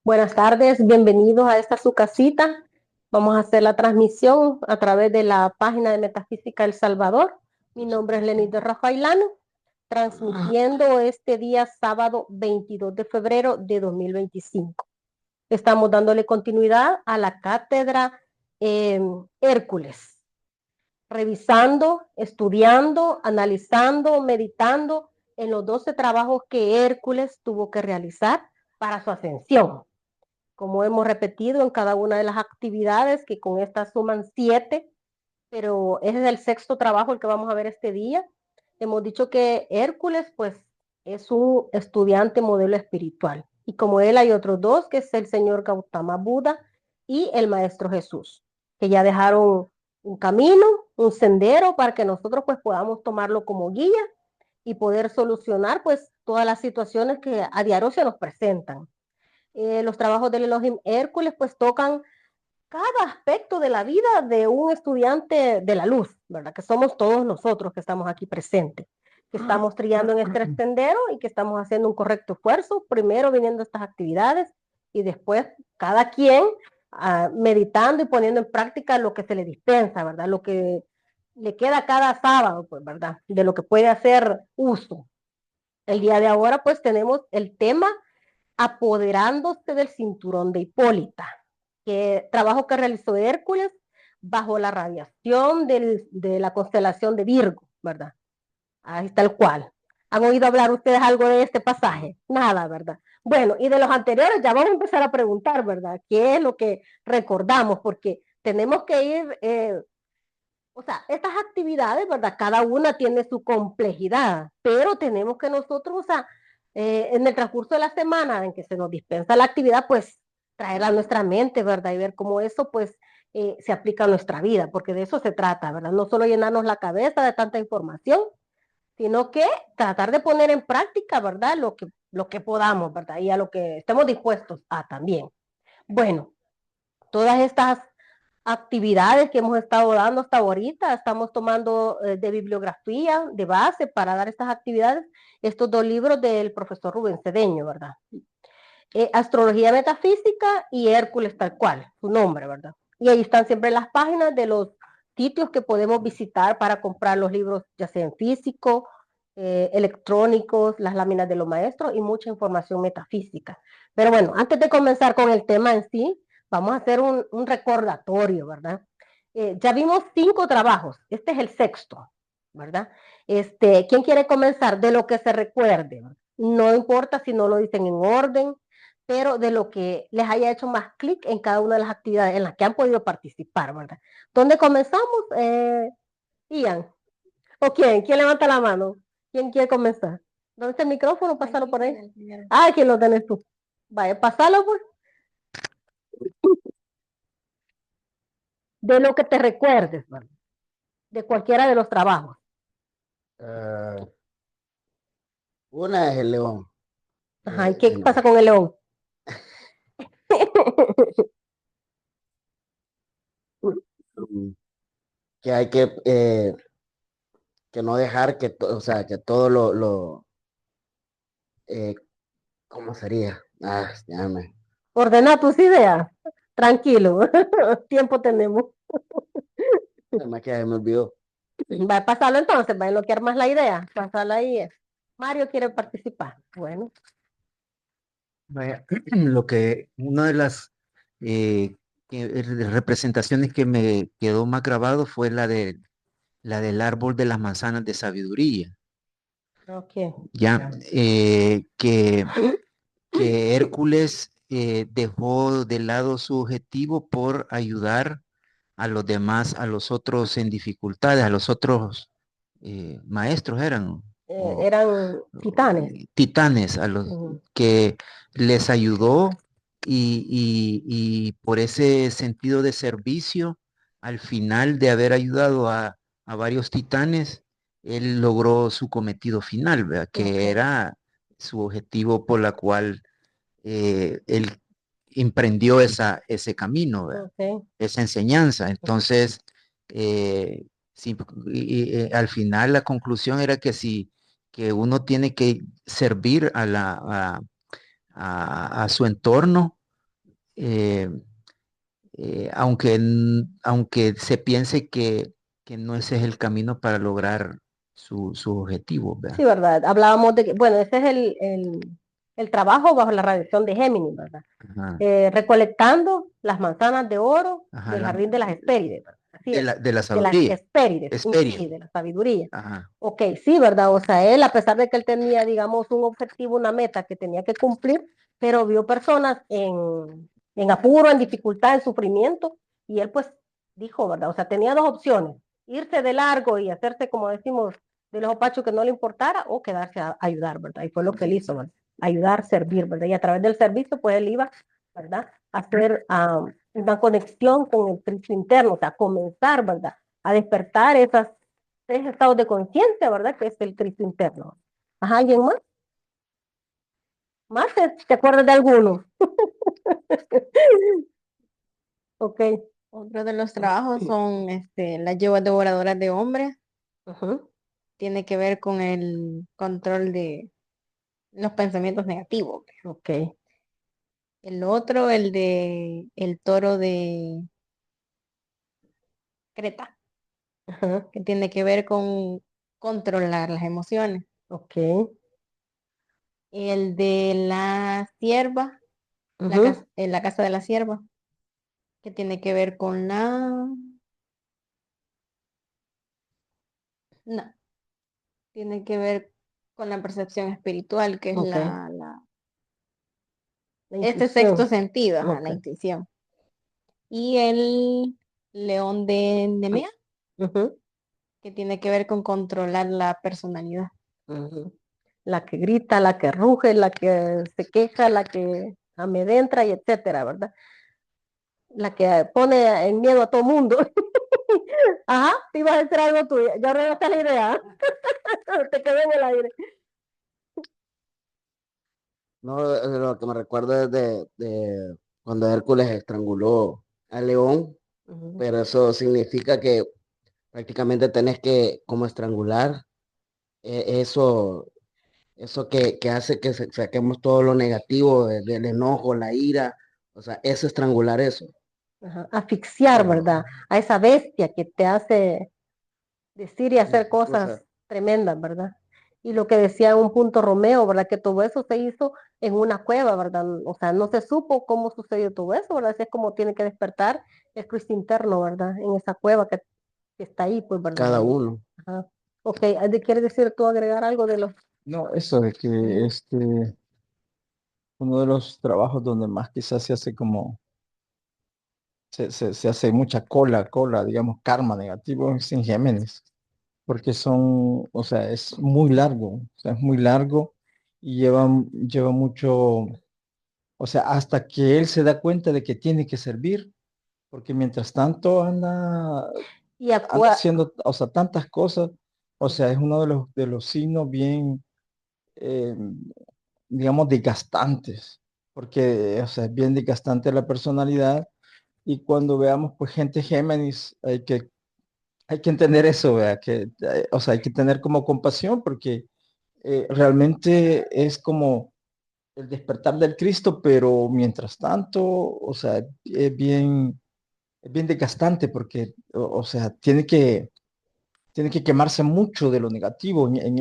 Buenas tardes, bienvenidos a esta su casita. Vamos a hacer la transmisión a través de la página de Metafísica El Salvador. Mi nombre es Lenita Rafaelano, transmitiendo este día sábado 22 de febrero de 2025. Estamos dándole continuidad a la cátedra Hércules, revisando, estudiando, analizando, meditando en los 12 trabajos que Hércules tuvo que realizar para su ascensión. Como hemos repetido en cada una de las actividades, que con estas suman 7, pero ese es el sexto trabajo el que vamos a ver este día. Hemos dicho que Hércules, pues, es un estudiante modelo espiritual. Y como él hay otros dos, que es el señor Gautama Buda y el Maestro Jesús, que ya dejaron un camino, un sendero para que nosotros pues podamos tomarlo como guía y poder solucionar pues todas las situaciones que a diario se nos presentan. Los trabajos del Elohim Hércules pues tocan cada aspecto de la vida de un estudiante de la luz, ¿verdad? Que somos todos nosotros que estamos aquí presentes, que estamos trillando en este sendero y que estamos haciendo un correcto esfuerzo, primero viniendo a estas actividades y después cada quien meditando y poniendo en práctica lo que se le dispensa, ¿verdad? Lo que le queda cada sábado, pues, ¿verdad? De lo que puede hacer uso. El día de ahora, pues, tenemos el tema apoderándose del cinturón de Hipólita, que trabajo que realizó Hércules bajo la radiación de la constelación de Virgo, ¿verdad? Ahí está el cual. ¿Han oído hablar ustedes algo de este pasaje? Nada, ¿verdad? Bueno, y de los anteriores ya vamos a empezar a preguntar, ¿verdad? ¿Qué es lo que recordamos? Porque tenemos que ir, o sea, estas actividades, ¿verdad? Cada una tiene su complejidad, pero tenemos que nosotros, o sea, en el transcurso de la semana en que se nos dispensa la actividad, pues traerla a nuestra mente, ¿verdad? Y ver cómo eso, pues, se aplica a nuestra vida, porque de eso se trata, ¿verdad? No solo llenarnos la cabeza de tanta información, sino que tratar de poner en práctica, ¿verdad? Lo que podamos, ¿verdad? Y a lo que estemos dispuestos a también. Bueno, todas estas actividades que hemos estado dando hasta ahorita. Estamos tomando de bibliografía, de base para dar estas actividades, estos dos libros del profesor Rubén Cedeño, ¿verdad? Astrología Metafísica y Hércules tal cual, su nombre, ¿verdad? Y ahí están siempre las páginas de los sitios que podemos visitar para comprar los libros, ya sea en físico, electrónicos, las láminas de los maestros y mucha información metafísica. Pero bueno, antes de comenzar con el tema en sí, vamos a hacer un recordatorio, ¿verdad? Ya vimos 5 trabajos, este es el sexto, ¿verdad? ¿Quién quiere comenzar? De lo que se recuerde, ¿verdad? No importa si no lo dicen en orden, pero de lo que les haya hecho más clic en cada una de las actividades en las que han podido participar, ¿verdad? ¿Dónde comenzamos? Ian. ¿O quién? ¿Quién levanta la mano? ¿Quién quiere comenzar? ¿Dónde está el micrófono? Pásalo por ahí. Ah, ¿quién lo tenés tú? Vaya, pásalo, pues. De lo que te recuerdes, ¿verdad? De cualquiera de los trabajos. Ah, una es el león, Ajá, ¿y qué bueno, pasa con el león? mm, que hay que no dejar o sea, que todo eh, ¿cómo sería? Ya Ordena tus ideas. Tranquilo. Tiempo tenemos. me olvidó. Va a pasarlo entonces, va a bloquear más la idea. Pasarlo ahí. Mario quiere participar. Bueno, Vaya, una de las eh, representaciones que me quedó más grabado fue la del árbol de las manzanas de sabiduría, ok. ya que Hércules dejó de lado su objetivo por ayudar a los demás, a los otros en dificultades, a los otros maestros eran, o Eran titanes. titanes, a los Ujú. que les ayudó y por ese sentido de servicio, al final de haber ayudado a varios titanes, él logró su cometido final, ¿verdad? Ok, Que era su objetivo por la cual él emprendió ese camino, ¿verdad? ok. Esa enseñanza. Entonces, eh, sí, al final la conclusión era que que uno tiene que servir a su entorno, eh, aunque se piense que no ese es el camino para lograr su objetivo, Sí, ¿verdad? ¿verdad? Hablábamos de que, bueno, ese es el trabajo bajo la radiación de Géminis, ¿verdad? Ajá, Recolectando las manzanas de oro ajá, del jardín de las Hespérides, ¿verdad? Así es, de la de las sabiduría, Hespérides, Hesperia, sí, de la sabiduría. ajá, Ok, sí, ¿verdad? O sea, él, a pesar de que él tenía, digamos, un objetivo, una meta que tenía que cumplir, pero vio personas en apuro, en dificultad, en sufrimiento, y él pues dijo, ¿verdad? O sea, tenía dos opciones, irse de largo y hacerse, como decimos, de los opachos que no le importara, o quedarse a ayudar, ¿verdad? Y fue lo que él hizo, ¿verdad? Ayudar, servir, ¿verdad? Y a través del servicio, pues él iba, ¿verdad? A hacer una conexión con el Cristo interno, o sea, comenzar, ¿verdad? A despertar esas tres estados de conciencia, ¿verdad? Que es el Cristo interno. Ajá, ¿alguien más? ¿Más? ¿Te acuerdas de alguno? Ok. Otro de los trabajos son las yeguas devoradoras de hombres. Ujú. Tiene que ver con el control de los pensamientos negativos. Ok. El otro, el de el toro de Creta, Ajá. que tiene que ver con controlar las emociones. Ok. El de la sierva, Ujú. la casa de la sierva, que tiene que ver con no, tiene que ver con la percepción espiritual, que es Ok. La este sexto intuición. sentido, ajá, Ok. la intuición. Y el león de Nemea, Ujú. que tiene que ver con controlar la personalidad. Ujú. La que grita, la que ruge, la que se queja, la que amedrenta y etcétera, ¿verdad? La que pone en miedo a todo mundo. Ajá, te ibas a decir algo tuyo. Ya regresaste la idea. Te quedó en el aire. No, lo que me recuerda es de cuando Hércules estranguló al león, Ujú. pero eso significa que prácticamente tenés que como estrangular eso, eso que hace que saquemos todo lo negativo del enojo, la ira, o sea, es estrangular eso. Ajá. Asfixiar, Pero, ¿verdad? A esa bestia que te hace decir y hacer o sea, cosas tremendas, ¿verdad? Y lo que decía en un punto Romeo, ¿verdad? Que todo eso se hizo en una cueva, ¿verdad? O sea, no se supo cómo sucedió todo eso, ¿verdad? Así es como tiene que despertar el Cristo interno, ¿verdad? En esa cueva que está ahí, pues, ¿verdad? cada uno. Ajá. Ok, ¿quieres decir tú agregar algo de los... No, eso de que Ujú. uno de los trabajos donde más quizás se hace como, se hace mucha cola, digamos, karma negativo es en Géminis, porque son, o sea, es muy largo, o sea, es muy largo y lleva mucho, o sea, hasta que él se da cuenta de que tiene que servir, porque mientras tanto Y anda haciendo, o sea, tantas cosas, o sea, es uno de los signos bien, eh, digamos, desgastantes, porque, o sea, es bien desgastante la personalidad y cuando veamos, pues, gente Géminis, hay que entender eso, ¿verdad? Que, o sea, hay que tener como compasión porque realmente es como el despertar del Cristo, pero mientras tanto, o sea, es bien desgastante porque, o sea, tiene que quemarse mucho de lo negativo en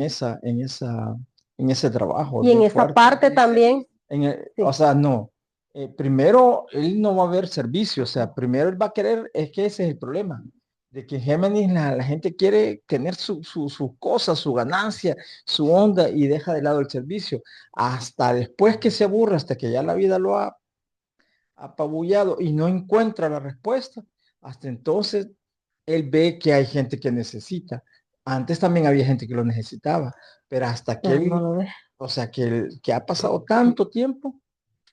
ese trabajo, es y en bien esa fuerte. parte también, O sí. sea, no. Primero, él no va a ver servicio, o sea, primero él va a querer, es que ese es el problema, de que en Géminis la gente quiere tener su cosa, su ganancia, su onda y deja de lado el servicio. Hasta después que se aburra, hasta que ya la vida lo ha apabullado y no encuentra la respuesta, hasta entonces él ve que hay gente que necesita. Antes también había gente que lo necesitaba, pero hasta que Pero no él, lo ve. o sea, que ha pasado tanto tiempo,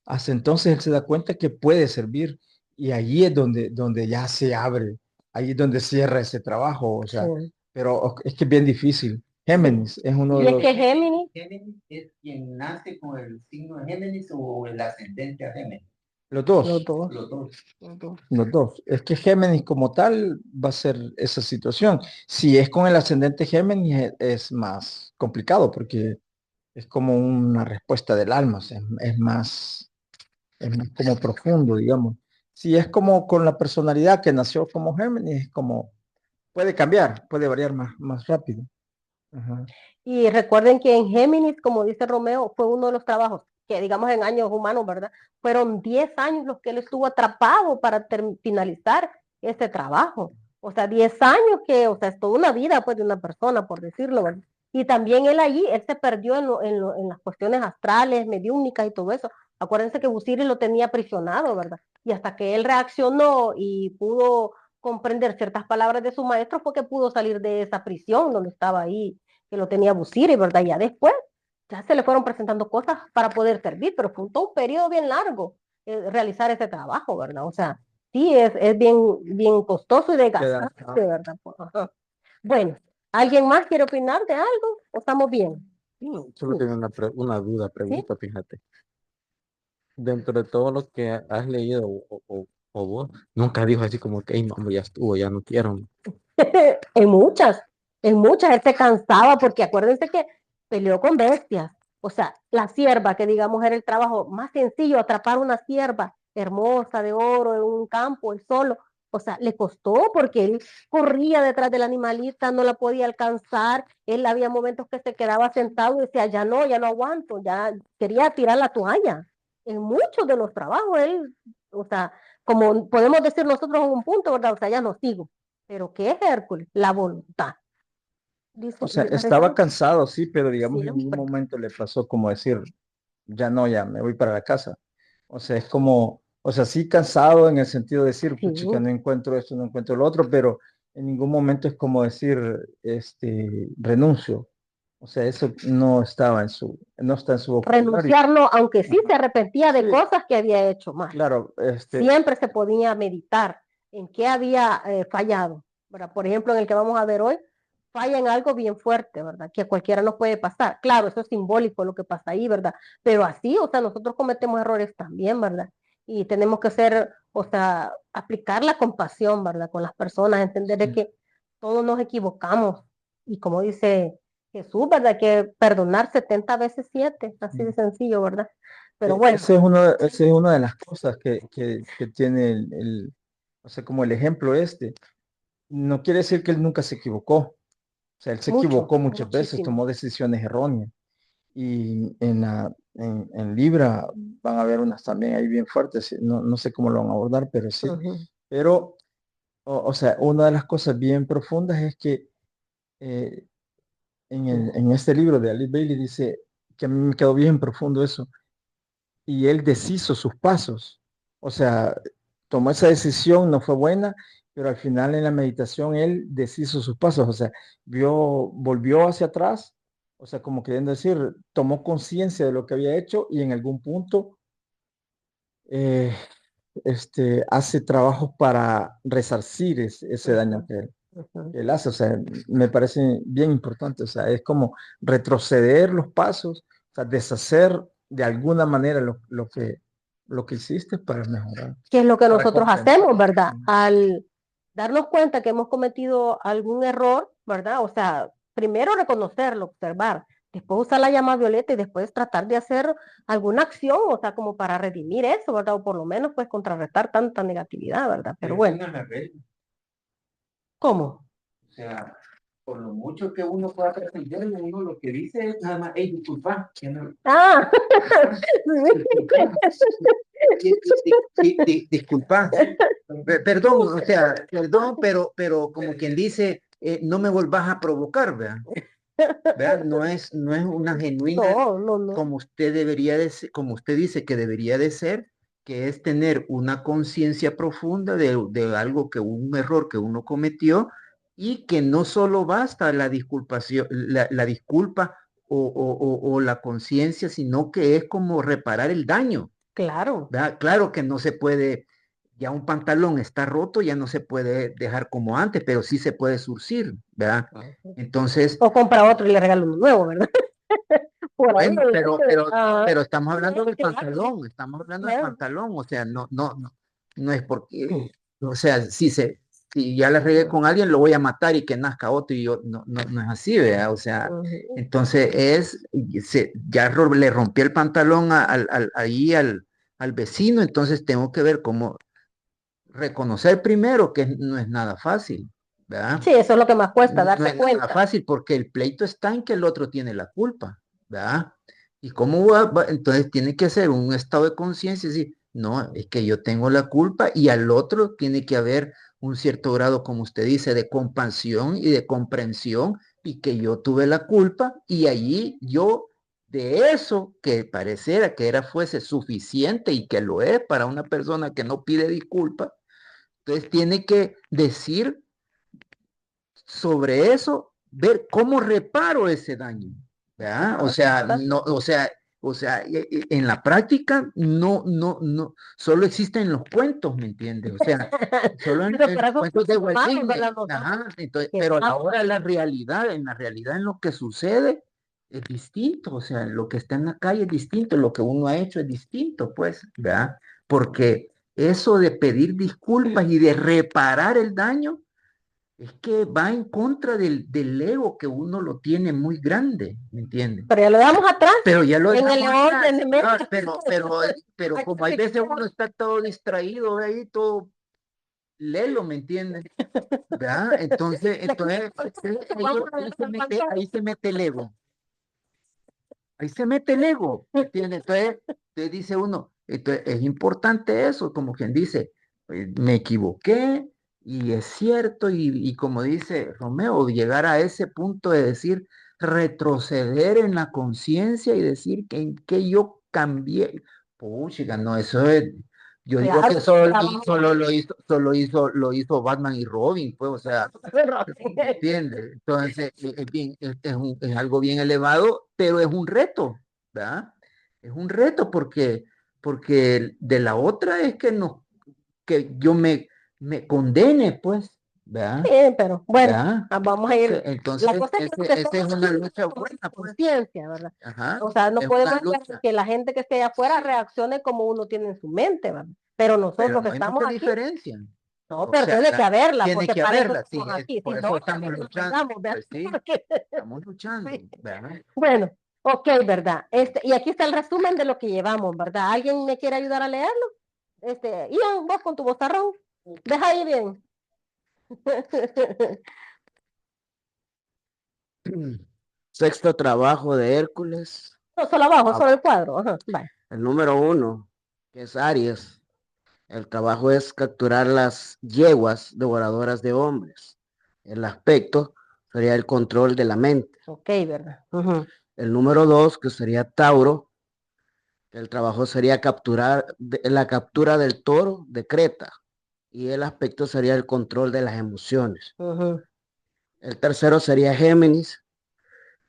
hasta entonces él se da cuenta que puede servir y allí es donde ya se abre, ahí es donde cierra ese trabajo, o sea, Sí, pero es que es bien difícil. sí. Géminis es uno Y de es los, que Géminis, ¿Géminis es quien nace con el signo de Géminis o el ascendente a Géminis? Los dos. Los dos. Los dos. Los dos. Los dos. Es que Géminis como tal va a ser esa situación. Si es con el ascendente Géminis es más complicado porque es como una respuesta del alma, o sea, es más como profundo, digamos. Si es como con la personalidad que nació como Géminis, es como puede cambiar, puede variar más rápido. Ajá. Y recuerden que en Géminis, como dice Romeo, fue uno de los trabajos que, digamos, en años humanos, ¿verdad? Fueron 10 años los que él estuvo atrapado para finalizar ese trabajo. O sea, 10 años que, o sea, es toda una vida, pues, de una persona, por decirlo, ¿verdad? Y también él allí, él se perdió en las cuestiones astrales, mediúnicas y todo eso. Acuérdense que Busiris lo tenía aprisionado, ¿verdad? Y hasta que él reaccionó y pudo comprender ciertas palabras de su maestro, fue que pudo salir de esa prisión donde estaba ahí, que lo tenía Busiris, ¿verdad? Ya después, ya se le fueron presentando cosas para poder servir, pero fue todo un periodo bien largo realizar ese trabajo, ¿verdad? O sea, sí, es bien costoso y desgastante, ¿verdad? Ajá. Bueno, ¿alguien más quiere opinar de algo? ¿O estamos bien? Solo tengo una duda, ¿Sí? pregunta, fíjate. Dentro de todo lo que has leído o vos, nunca dijo así como que, "Ey, mamá, ya estuvo, ya no quiero". en muchas, él se cansaba porque acuérdense que peleó con bestias, o sea, la cierva, que digamos era el trabajo más sencillo, atrapar una cierva hermosa de oro en un campo, él solo, o sea, le costó porque él corría detrás del animalita, no la podía alcanzar, él había momentos que se quedaba sentado y decía, ya no aguanto, ya quería tirar la toalla. En muchos de los trabajos, él, o sea, como podemos decir nosotros en un punto, ¿verdad? O sea, ya no sigo. ¿Pero qué es Hércules? La voluntad. Dice, O sea, parece estaba cansado, sí, pero digamos en un siempre. momento le pasó como decir, ya no, ya me voy para la casa. O sea, es como, o sea, sí cansado en el sentido de decir, Sí. pucha, no encuentro esto, no encuentro lo otro, pero en ningún momento es como decir, renuncio. O sea, eso no estaba no está en su vocabulario. Renunciar no, aunque sí Ajá. se arrepentía de Sí. cosas que había hecho mal. Claro, Siempre se podía meditar en qué había fallado, ¿verdad? Por ejemplo, en el que vamos a ver hoy, falla en algo bien fuerte, ¿verdad? Que a cualquiera nos puede pasar. Claro, eso es simbólico lo que pasa ahí, ¿verdad? Pero así, o sea, nosotros cometemos errores también, ¿verdad? Y tenemos que ser, o sea, aplicar la compasión, ¿verdad? Con las personas, entender de que todos nos equivocamos. Y como dice Jesús, ¿verdad? Que perdonar 70 veces 7, así de sencillo, ¿verdad? Pero bueno, esa es una de las cosas que tiene o sea, como el ejemplo este. No quiere decir que él nunca se equivocó. O sea, él se equivocó muchas veces, muchísimo. tomó decisiones erróneas. Y en Libra van a haber unas también ahí bien fuertes. No sé cómo lo van a abordar, pero sí. Pero, o sea, una de las cosas bien profundas es que eh, en este libro de Alice Bailey dice que a mí me quedó bien profundo eso. Y él deshizo sus pasos. O sea, tomó esa decisión, no fue buena, pero al final en la meditación él deshizo sus pasos. O sea, volvió hacia atrás, o sea, como queriendo decir, tomó conciencia de lo que había hecho y en algún punto eh, hace trabajos para resarcir ese daño que él hace. O sea, me parece bien importante. O sea, es como retroceder los pasos, o sea, deshacer de alguna manera lo que hiciste para mejorar. ¿Qué es lo que Para nosotros compensar. hacemos, verdad? Al darnos cuenta que hemos cometido algún error, ¿verdad? O sea, primero reconocerlo, observar, después usar la llama violeta y después tratar de hacer alguna acción, o sea, como para redimir eso, ¿verdad? O por lo menos, pues, contrarrestar tanta negatividad, ¿verdad? Pero bueno, ¿cómo? O sea, por lo mucho que uno pueda pretender, uno lo que dice es nada más, hey, disculpa, que no- Ah, disculpa, perdón, o sea, perdón, pero como quien dice, no me volvás a provocar, ¿verdad? ¿Verdad? No es una genuina, no. como usted debería de ser, como usted dice que debería de ser, que es tener una conciencia profunda de algo que un error que uno cometió y que no solo basta la disculpación, la disculpa o la conciencia, sino que es como reparar el daño. Claro. ¿Verdad? Claro que no se puede, ya un pantalón está roto, ya no se puede dejar como antes, pero sí se puede surcir, ¿verdad? Entonces, O compra otro y le regala uno nuevo, ¿verdad? Por ahí, Bueno, ah, pero estamos hablando del claro, pantalón, estamos hablando del bueno, pantalón, o sea, no es porque, o sea, si ya la regué con alguien, lo voy a matar y que nazca otro y yo, no es así, ¿verdad? O sea, ujú. entonces le rompí el pantalón ahí al vecino, entonces tengo que ver cómo reconocer primero que no es nada fácil, ¿verdad? Sí, eso es lo que más cuesta, No darse es nada cuenta. fácil porque el pleito está en que el otro tiene la culpa, ¿verdad? ¿Y cómo entonces tiene que ser un estado de conciencia y decir, no, es que yo tengo la culpa y al otro tiene que haber un cierto grado, como usted dice, de compasión y de comprensión y que yo tuve la culpa y allí yo de eso que pareciera que fuese suficiente y que lo es para una persona que no pide disculpa, entonces tiene que decir sobre eso, ver cómo reparo ese daño, ¿verdad? O sea, no, en la práctica no, solo existen los cuentos, ¿me entiendes? O sea, solo en, Pero en para los eso cuentos de Walt vamos, Disney, ¿verdad? Nosotros ajá, entonces, que pero a la estamos, hora de en la realidad en lo que sucede es distinto, o sea, lo que está en la calle es distinto, lo que uno ha hecho es distinto, pues, ¿verdad? Porque eso de pedir disculpas y de reparar el daño, es que va en contra del ego que uno lo tiene muy grande, ¿me entiendes? pero ya lo dejamos atrás, Pero ya lo en el dejamos atrás. orden de metas. Pero como hay veces uno está todo distraído ahí, todo lelo, ¿me entiendes? ¿Verdad? Ahí se mete el ego. Ahí se mete el ego, ¿me entiendes? Entonces dice uno, entonces es importante eso, como quien dice, me equivoqué y es cierto, y como dice Romeo, llegar a ese punto de decir, retroceder en la conciencia y decir que en qué yo cambié. Puchica, no, eso es, yo digo Claro, que solo, trabajo lo hizo Batman y Robin, pues, o sea, ¿entiendes? Entonces, es algo bien elevado, pero es un reto, ¿verdad? Es un reto porque de la otra es que no, que yo me condene, pues, ¿verdad? pero bueno, ¿Verdad? vamos a ir. Entonces, La cosa es que esa es una lucha con buena, pues. conciencia, ¿verdad? Ajá, O sea, no es podemos una esperar lucha. que la gente que esté allá afuera reaccione como uno tiene en su mente, ¿verdad? Pero Pero nosotros que no hay estamos mucha aquí, diferencia. no, O pero sea, tiene que haberla, tiene porque que para eso haberla, sí, estamos aquí. Si por eso no, estamos nos luchando. pegamos, ¿verdad? Pues sí, Porque- estamos luchando, sí. ¿verdad? Bueno, ok, ¿verdad? Y aquí está el resumen de lo que llevamos, ¿verdad? ¿Alguien me quiere ayudar a leerlo? Ian, vos con tu vozarrón, deja ahí bien. Sexto trabajo de Hércules. No, solo abajo, Ah, solo el cuadro. Ajá, vale. el número 1, que es Aries. El trabajo es capturar las yeguas devoradoras de hombres. El aspecto sería el control de la mente. Ok, ¿verdad? Ujú. El número 2, que sería Tauro. El trabajo sería la captura del toro de Creta. Y el aspecto sería el control de las emociones. Ujú. El tercero sería Géminis,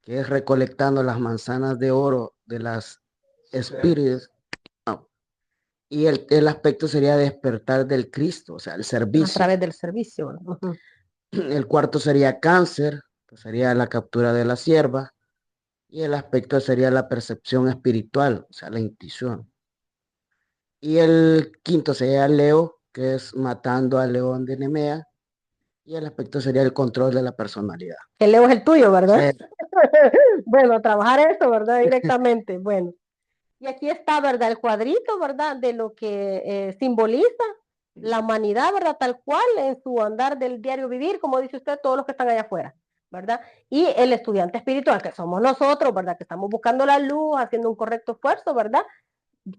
que es recolectando las manzanas de oro de las espíritus. Y el aspecto sería despertar del Cristo, o sea, el A servicio. través del servicio, ¿verdad? Ujú. El cuarto sería Cáncer, que sería la captura de la sierva. Y el aspecto sería la percepción espiritual, o sea, la intuición. Y el quinto sería Leo, que es matando al león de Nemea. Y el aspecto sería el control de la personalidad. El Leo es el tuyo, ¿verdad? Sí. Bueno, trabajar eso, ¿verdad? Directamente. Bueno, y aquí está, ¿verdad? El cuadrito, ¿verdad? De lo que simboliza la humanidad, ¿verdad? Tal cual en su andar del diario vivir, como dice usted, todos los que están allá afuera, ¿verdad? Y el estudiante espiritual, que somos nosotros, ¿verdad? Que estamos buscando la luz, haciendo un correcto esfuerzo, ¿verdad?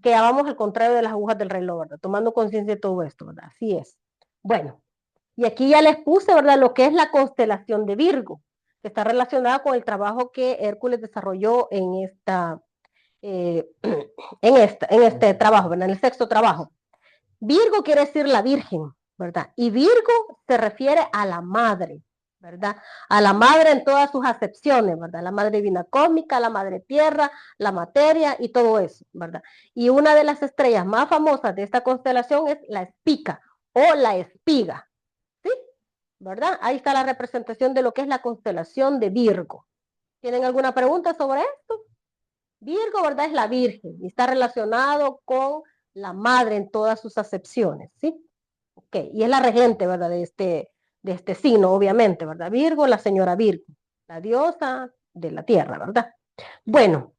Que vamos al contrario de las agujas del reloj, ¿verdad? Tomando conciencia de todo esto, ¿verdad? Así es. Bueno, y aquí ya les puse, ¿verdad? Lo que es la constelación de Virgo, que está relacionada con el trabajo que Hércules desarrolló en este trabajo, ¿verdad? En el sexto trabajo. Virgo quiere decir la Virgen, ¿verdad? Y Virgo se refiere a la madre, ¿verdad? A la madre en todas sus acepciones, ¿verdad? La madre divina cósmica, la madre tierra, la materia y todo eso, ¿verdad? Y una de las estrellas más famosas de esta constelación es la espica o la espiga, ¿sí? ¿Verdad? Ahí está la representación de lo que es la constelación de Virgo. ¿Tienen alguna pregunta sobre esto? Virgo, ¿verdad? Es la Virgen y está relacionado con la madre en todas sus acepciones, ¿sí? Ok, y es la regente, ¿verdad? De este signo, obviamente, ¿verdad? Virgo, la señora Virgo, la diosa de la tierra, ¿verdad? Bueno,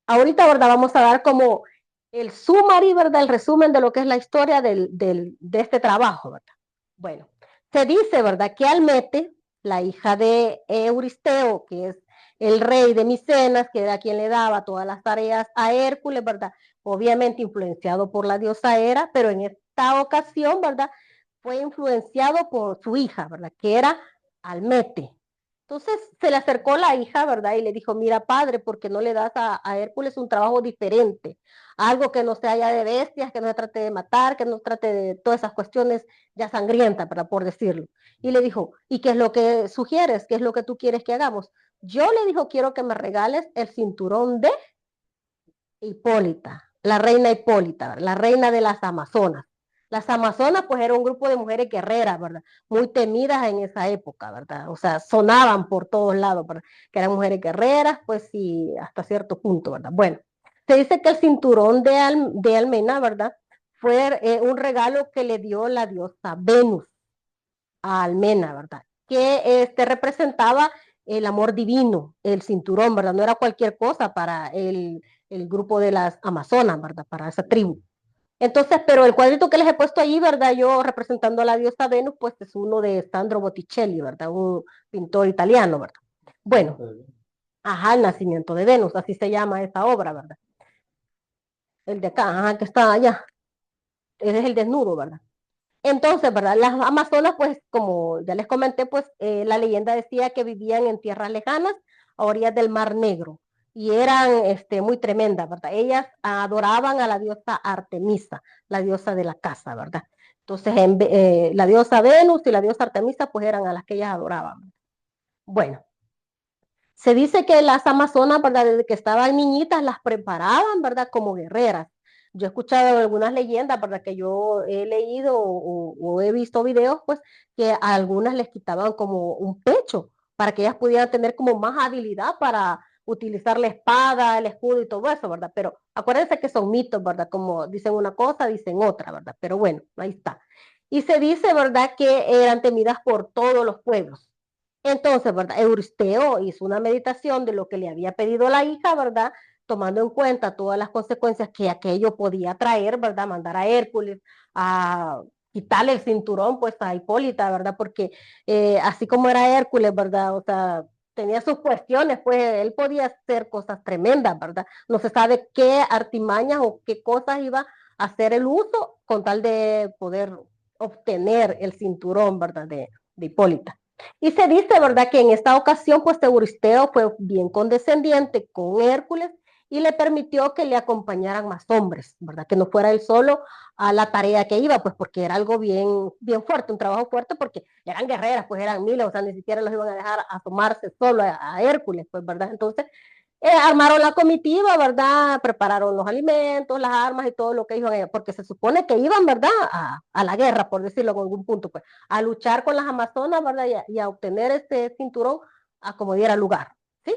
ahorita, ¿verdad? Vamos a dar como el summary, ¿verdad? El resumen de lo que es la historia de este trabajo, ¿verdad? Bueno, se dice, ¿verdad? Que Almete, la hija de Euristeo, que es el rey de Micenas, que era quien le daba todas las tareas a Hércules, ¿verdad? Obviamente influenciado por la diosa Hera, pero en esta ocasión, ¿verdad? Fue influenciado por su hija, ¿verdad? Que era Almete. Entonces se le acercó la hija, ¿verdad? Y le dijo, mira, padre, ¿por qué no le das a Hércules un trabajo diferente? Algo que no se haya de bestias, que no se trate de matar, que no se trate de todas esas cuestiones ya sangrientas, ¿verdad? Por decirlo. Y le dijo, ¿y qué es lo que sugieres? ¿Qué es lo que tú quieres que hagamos? Yo le dijo, quiero que me regales el cinturón de Hipólita, la reina Hipólita, la reina de las Amazonas. Las Amazonas, pues, era un grupo de mujeres guerreras, ¿verdad? Muy temidas en esa época, ¿verdad? O sea, sonaban por todos lados, ¿verdad? Que eran mujeres guerreras, pues, sí, hasta cierto punto, ¿verdad? Bueno, se dice que el cinturón de Almena, ¿verdad? Fue un regalo que le dio la diosa Venus a Almena, ¿verdad? Que representaba el amor divino, el cinturón, ¿verdad? No era cualquier cosa para el grupo de las Amazonas, ¿verdad? Para esa tribu. Entonces, pero el cuadrito que les he puesto ahí, ¿verdad? Yo representando a la diosa Venus, pues es uno de Sandro Botticelli, ¿verdad? Un pintor italiano, ¿verdad? Bueno, ajá, el nacimiento de Venus, así se llama esa obra, ¿verdad? El de acá, ajá, que está allá. Ese es el desnudo, ¿verdad? Entonces, ¿verdad? Las Amazonas, pues, como ya les comenté, pues, la leyenda decía que vivían en tierras lejanas, a orillas del Mar Negro, y eran muy tremendas, ¿verdad? Ellas adoraban a la diosa Artemisa, la diosa de la casa, ¿verdad? Entonces, la diosa Venus y la diosa Artemisa, pues, eran a las que ellas adoraban. Bueno, se dice que las amazonas, ¿verdad? Desde que estaban niñitas, las preparaban, ¿verdad? Como guerreras. Yo he escuchado algunas leyendas, ¿verdad? Que yo he leído o he visto videos, pues, que a algunas les quitaban como un pecho para que ellas pudieran tener como más habilidad para utilizar la espada, el escudo y todo eso, ¿verdad? Pero acuérdense que son mitos, ¿verdad? Como dicen una cosa, dicen otra, ¿verdad? Pero bueno, ahí está. Y se dice, ¿verdad? Que eran temidas por todos los pueblos. Entonces, ¿verdad? Euristeo hizo una meditación de lo que le había pedido la hija, ¿verdad? Tomando en cuenta todas las consecuencias que aquello podía traer, ¿verdad? Mandar a Hércules a quitarle el cinturón, pues, a Hipólita, ¿verdad? Porque así como era Hércules, ¿verdad? O sea, tenía sus cuestiones, pues, él podía hacer cosas tremendas, ¿verdad? No se sabe qué artimañas o qué cosas iba a hacer el uso con tal de poder obtener el cinturón, ¿verdad? De Hipólita. Y se dice, ¿verdad?, que en esta ocasión, pues Euristeo fue bien condescendiente con Hércules y le permitió que le acompañaran más hombres, ¿verdad? Que no fuera él solo a la tarea que iba, pues porque era algo bien, bien fuerte, un trabajo fuerte, porque eran guerreras, pues eran miles, o sea, ni siquiera los iban a dejar asomarse solo a Hércules, pues, ¿verdad? Entonces, armaron la comitiva, ¿verdad? Prepararon los alimentos, las armas y todo lo que iban, porque se supone que iban, ¿verdad? A la guerra, por decirlo en algún punto, pues, a luchar con las Amazonas, ¿verdad? Y a obtener este cinturón a como diera lugar, ¿sí?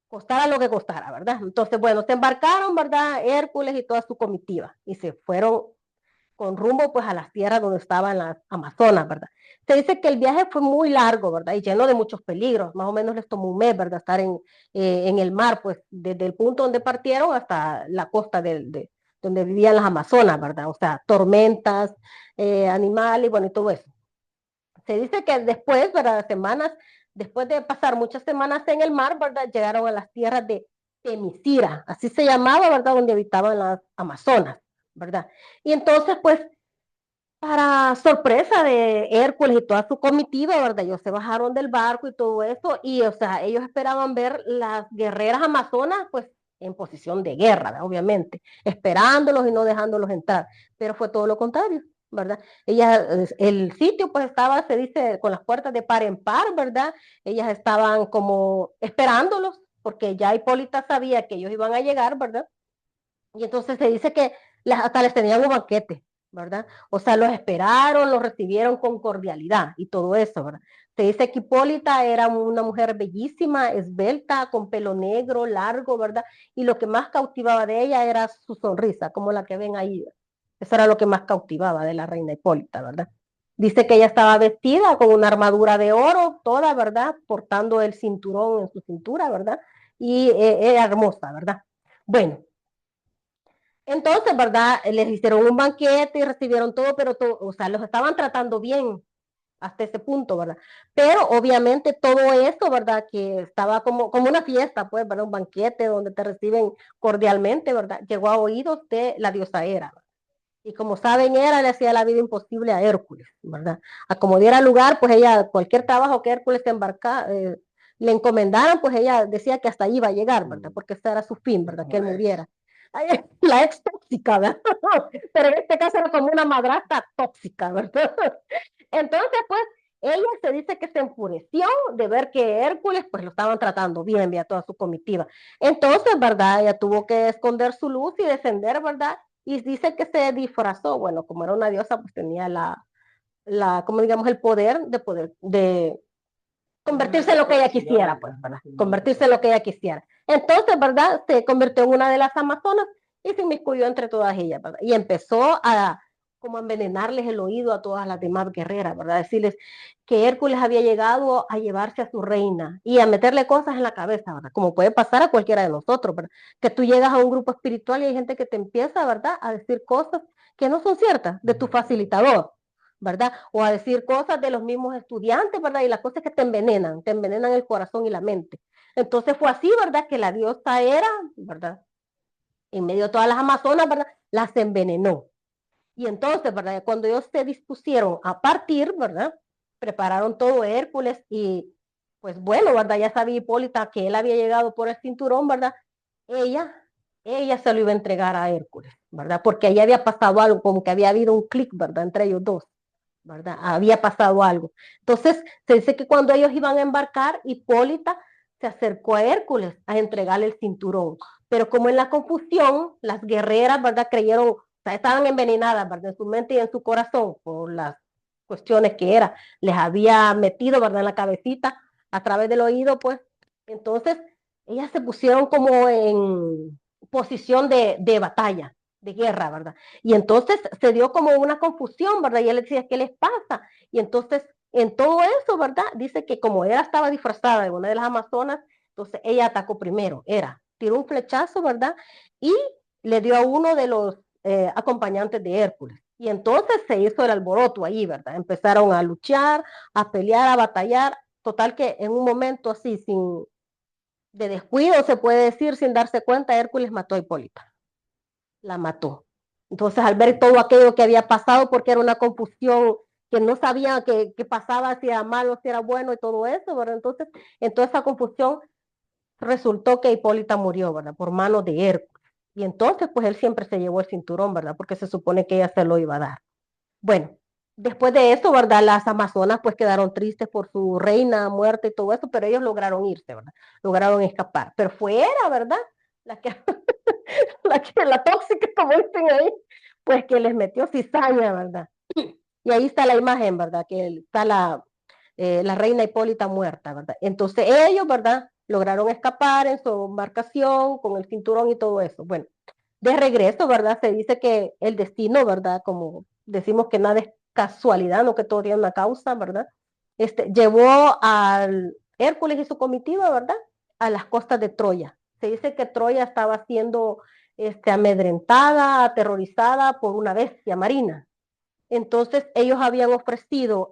Costara lo que costara, ¿verdad? Entonces, bueno, se embarcaron, ¿verdad? Hércules y toda su comitiva y se fueron con rumbo pues a las tierras donde estaban las Amazonas, ¿verdad? Se dice que el viaje fue muy largo, ¿verdad? Y lleno de muchos peligros, más o menos les tomó un mes, ¿verdad? Estar en el mar, pues desde el punto donde partieron hasta la costa donde vivían las Amazonas, ¿verdad? O sea, tormentas, animales, bueno, y todo eso. Se dice que después, ¿verdad? Semanas, después de pasar muchas semanas en el mar, ¿verdad? Llegaron a las tierras de Temisira, así se llamaba, ¿verdad? Donde habitaban las Amazonas, ¿verdad? Y entonces, pues, para sorpresa de Hércules y toda su comitiva, ¿verdad? Ellos se bajaron del barco y todo eso, y, o sea, ellos esperaban ver las guerreras amazonas, pues, en posición de guerra, ¿verdad? Obviamente, esperándolos y no dejándolos entrar, pero fue todo lo contrario, ¿verdad? El sitio, pues, estaba, se dice, con las puertas de par en par, ¿verdad? Ellas estaban como esperándolos, porque ya Hipólita sabía que ellos iban a llegar, ¿verdad? Y entonces se dice que hasta les tenían un banquete, ¿verdad? O sea, los esperaron, los recibieron con cordialidad y todo eso, ¿verdad? Se dice que Hipólita era una mujer bellísima, esbelta, con pelo negro, largo, ¿verdad? Y lo que más cautivaba de ella era su sonrisa, como la que ven ahí. Eso era lo que más cautivaba de la reina Hipólita, ¿verdad? Dice que ella estaba vestida con una armadura de oro, toda, ¿verdad? Portando el cinturón en su cintura, ¿verdad? Y era hermosa, ¿verdad? Bueno, entonces, ¿verdad? Les hicieron un banquete y recibieron todo, pero todo, o sea, los estaban tratando bien hasta ese punto, ¿verdad? Pero obviamente todo eso, ¿verdad? Que estaba como una fiesta, pues, ¿verdad? Un banquete donde te reciben cordialmente, ¿verdad? Llegó a oídos de la diosa Hera. Y como saben, Hera le hacía la vida imposible a Hércules, ¿verdad? A como diera lugar, pues ella, cualquier trabajo que Hércules le encomendaran, pues ella decía que hasta ahí iba a llegar, ¿verdad? Porque ese era su fin, ¿verdad? Que él muriera. La ex tóxica, ¿verdad? Pero en este caso era como una madrastra tóxica, ¿verdad? Entonces, pues, ella se dice que se enfureció de ver que Hércules, pues, lo estaban tratando bien, vía toda su comitiva. Entonces, ¿verdad? Ella tuvo que esconder su luz y descender, ¿verdad? Y dice que se disfrazó, bueno, como era una diosa, pues tenía como digamos, el poder de convertirse en lo que ella quisiera, pues, ¿verdad? Convertirse en lo que ella quisiera. Entonces, ¿verdad? Se convirtió en una de las amazonas y se inmiscuyó entre todas ellas, ¿verdad? Y empezó a como envenenarles el oído a todas las demás guerreras, ¿verdad? Decirles que Hércules había llegado a llevarse a su reina y a meterle cosas en la cabeza, ¿verdad? Como puede pasar a cualquiera de nosotros, ¿verdad? Que tú llegas a un grupo espiritual y hay gente que te empieza, ¿verdad? A decir cosas que no son ciertas de tu facilitador, ¿verdad? O a decir cosas de los mismos estudiantes, ¿verdad? Y las cosas que te envenenan el corazón y la mente. Entonces fue así, ¿verdad? Que la diosa Hera, ¿verdad? En medio de todas las amazonas, ¿verdad? Las envenenó. Y entonces, ¿verdad? Cuando ellos se dispusieron a partir, ¿verdad? Prepararon todo Hércules y, pues bueno, ¿verdad? Ya sabía Hipólita que él había llegado por el cinturón, ¿verdad? Ella, ella se lo iba a entregar a Hércules, ¿verdad? Porque ahí había pasado algo, como que había habido un clic, ¿verdad? Entre ellos dos. ¿Verdad? Había pasado algo. Entonces, se dice que cuando ellos iban a embarcar, Hipólita se acercó a Hércules a entregarle el cinturón. Pero como en la confusión, las guerreras, ¿verdad? Creyeron, o sea, estaban envenenadas, ¿verdad? En su mente y en su corazón por las cuestiones que era. Les había metido, ¿verdad? En la cabecita, a través del oído, pues. Entonces, ellas se pusieron como en posición de batalla, de guerra, ¿verdad? Y entonces se dio como una confusión, ¿verdad? Y él decía, ¿qué les pasa? Y entonces, en todo eso, ¿verdad? Dice que como ella estaba disfrazada de una de las amazonas, entonces ella atacó primero, tiró un flechazo, ¿verdad? Y le dio a uno de los acompañantes de Hércules. Y entonces se hizo el alboroto ahí, ¿verdad? Empezaron a luchar, a pelear, a batallar. Total que en un momento así, de descuido, se puede decir, sin darse cuenta, Hércules mató a Hipólita. La mató. Entonces, al ver todo aquello que había pasado, porque era una confusión que no sabía qué pasaba, si era malo, si era bueno y todo eso, ¿verdad? Entonces, en toda esa confusión resultó que Hipólita murió, ¿verdad? Por manos de Hércules. Y entonces, pues él siempre se llevó el cinturón, ¿verdad? Porque se supone que ella se lo iba a dar. Bueno, después de eso, ¿verdad? Las amazonas pues quedaron tristes por su reina muerta y todo eso, pero ellos lograron irse, ¿verdad? Lograron escapar. Pero fue Hera, ¿verdad? La que la tóxica, como dicen ahí, pues que les metió cizaña, ¿verdad? Y ahí está la imagen, ¿verdad? Que está la reina Hipólita muerta, ¿verdad? Entonces ellos, ¿verdad? Lograron escapar en su embarcación con el cinturón y todo eso. Bueno, de regreso, ¿verdad? Se dice que el destino, ¿verdad? Como decimos que nada es casualidad, no que todo tiene una causa, ¿verdad? Llevó al Hércules y su comitiva, ¿verdad? A las costas de Troya. Se dice que Troya estaba siendo amedrentada, aterrorizada por una bestia marina. Entonces ellos habían ofrecido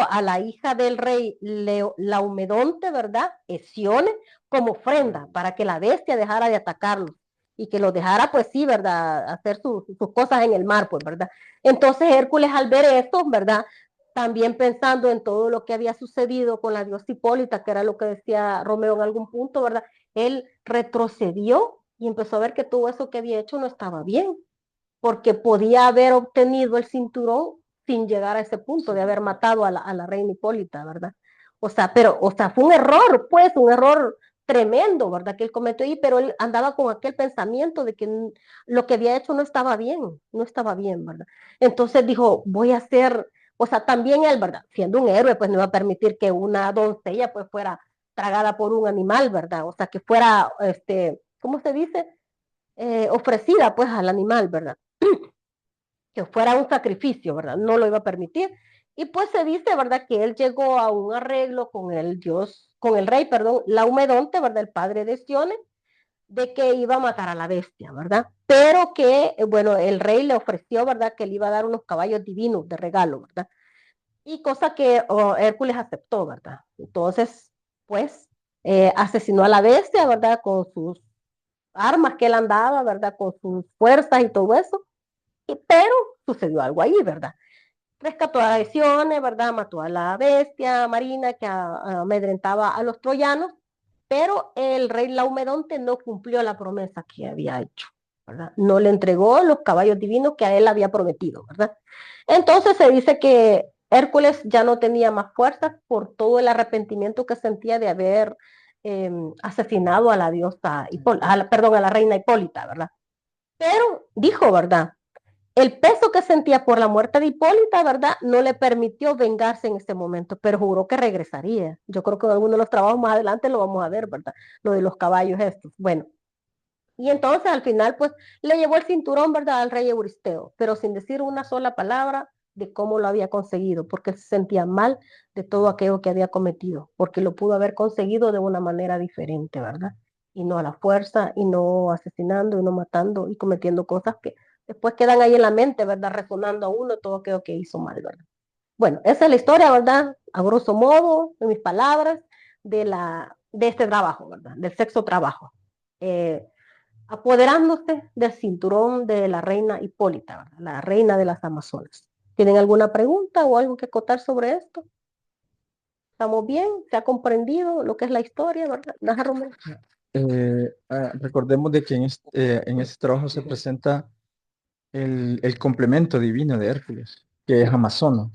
a la hija del rey Laomedonte, ¿verdad? Hesione, como ofrenda para que la bestia dejara de atacarlos y que los dejara, pues sí, ¿verdad? Hacer sus cosas en el mar, pues, ¿verdad? Entonces Hércules al ver esto, ¿verdad? También pensando en todo lo que había sucedido con la diosa Hipólita, que era lo que decía Romeo en algún punto, ¿verdad? Él retrocedió y empezó a ver que todo eso que había hecho no estaba bien, porque podía haber obtenido el cinturón sin llegar a ese punto de haber matado a la reina Hipólita, ¿verdad? O sea, fue un error, pues, un error tremendo, ¿verdad? Que él cometió ahí, pero él andaba con aquel pensamiento de que lo que había hecho no estaba bien, ¿verdad? Entonces dijo, O sea, también él, ¿verdad? Siendo un héroe, pues no iba a permitir que una doncella pues fuera tragada por un animal, ¿verdad? O sea, que fuera, ¿cómo se dice? Ofrecida pues al animal, ¿verdad? Que fuera un sacrificio, ¿verdad? No lo iba a permitir. Y pues se dice, ¿verdad? Que él llegó a un arreglo con el dios, con el rey, perdón, Laomedonte, ¿verdad? El padre de Sione, de que iba a matar a la bestia, ¿verdad? Pero que, bueno, el rey le ofreció, ¿verdad? Que le iba a dar unos caballos divinos de regalo, ¿verdad? Y cosa que Hércules aceptó, ¿verdad? Entonces, pues, asesinó a la bestia, ¿verdad? Con sus armas que él andaba, ¿verdad? Con sus fuerzas y todo eso. Pero sucedió algo ahí, ¿verdad? Rescató a Esione, ¿verdad? Mató a la bestia marina que amedrentaba a los troyanos, pero el rey Laomedonte no cumplió la promesa que había hecho, ¿verdad? No le entregó los caballos divinos que a él había prometido, ¿verdad? Entonces se dice que Hércules ya no tenía más fuerzas por todo el arrepentimiento que sentía de haber asesinado a la diosa, perdón, a la reina Hipólita, ¿verdad? Pero dijo, ¿verdad? El peso que sentía por la muerte de Hipólita, ¿verdad? No le permitió vengarse en ese momento, pero juró que regresaría. Yo creo que en alguno de los trabajos más adelante lo vamos a ver, ¿verdad? Lo de los caballos estos. Bueno, y entonces al final, pues, le llevó el cinturón, ¿verdad? Al rey Euristeo, pero sin decir una sola palabra de cómo lo había conseguido, porque se sentía mal de todo aquello que había cometido, porque lo pudo haber conseguido de una manera diferente, ¿verdad? Y no a la fuerza, y no asesinando, y no matando, y cometiendo cosas que después quedan ahí en la mente, ¿verdad? Resonando a uno todo aquello que hizo mal, ¿verdad? Bueno, esa es la historia, ¿verdad? A grosso modo, en mis palabras, de este trabajo, ¿verdad? Del sexto trabajo. Eh, Apoderándose del cinturón de la reina Hipólita, ¿verdad? La reina de las Amazonas. ¿Tienen alguna pregunta o algo que acotar sobre esto? ¿Estamos bien? ¿Se ha comprendido lo que es la historia, verdad? Naja Romero. Recordemos de que en este trabajo se presenta el complemento divino de Hércules, que es Amazono,